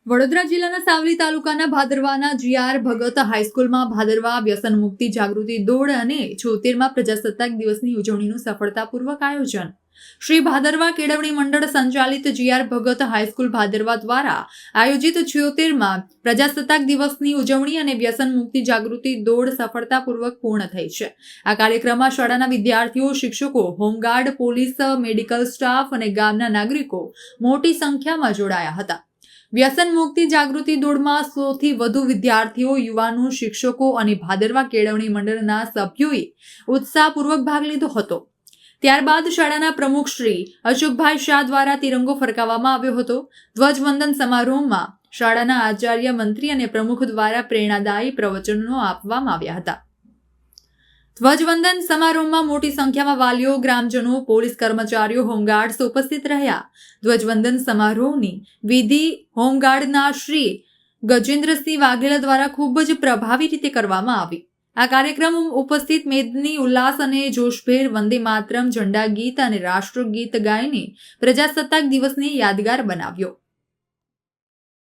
વડોદરા જિલ્લાના સાવલી તાલુકાના ભાદરવાના જીઆર ભગત હાઈસ્કૂલમાં ભાદરવા વ્યસન મુક્તિ જાગૃતિ દોડ અને 76મા પ્રજાસત્તાક દિવસની ઉજવણીનું સફળતાપૂર્વક આયોજન. શ્રી ભાદરવા કેળવણી મંડળ સંચાલિત જીઆર ભગત હાઈસ્કૂલ ભાદરવા દ્વારા આયોજિત 76મા પ્રજાસત્તાક દિવસની ઉજવણી અને વ્યસન મુક્તિ જાગૃતિ દોડ સફળતાપૂર્વક પૂર્ણ થઈ છે. આ કાર્યક્રમમાં શાળાના વિદ્યાર્થીઓ, શિક્ષકો, હોમગાર્ડ, પોલીસ, મેડિકલ સ્ટાફ અને ગામના નાગરિકો મોટી સંખ્યામાં જોડાયા હતા. વ્યસન મુક્તિ જાગૃતિ દોડમાં 100થી વધુ વિદ્યાર્થીઓ, યુવાનો, શિક્ષકો અને ભાદરવા કેળવણી મંડળના સભ્યોએ ઉત્સાહપૂર્વક ભાગ લીધો હતો. ત્યારબાદ શાળાના પ્રમુખ શ્રી અશોકભાઈ શાહ દ્વારા તિરંગો ફરકાવવામાં આવ્યો હતો. ધ્વજવંદન સમારોહમાં શાળાના આચાર્ય, મંત્રી અને પ્રમુખ દ્વારા પ્રેરણાદાયી પ્રવચનો આપવામાં આવ્યા હતા. ધ્વજવંદન સમારોહમાં મોટી સંખ્યામાં વાલીઓ, ગ્રામજનો, પોલીસ કર્મચારીઓ, હોમગાર્ડ્સ ઉપસ્થિત રહ્યા. ધ્વજવંદન સમારોહની વિધિ હોમગાર્ડના શ્રી ગજેન્દ્રસિંહ વાઘેલા દ્વારા ખૂબ જ પ્રભાવી રીતે કરવામાં આવી. આ કાર્યક્રમ ઉપસ્થિત મેદની ઉલ્લાસ અને જોશભેર વંદે માતરમ, ઝંડા ગીત અને રાષ્ટ્રગીત ગાઈને પ્રજાસત્તાક દિવસને યાદગાર બનાવ્યો.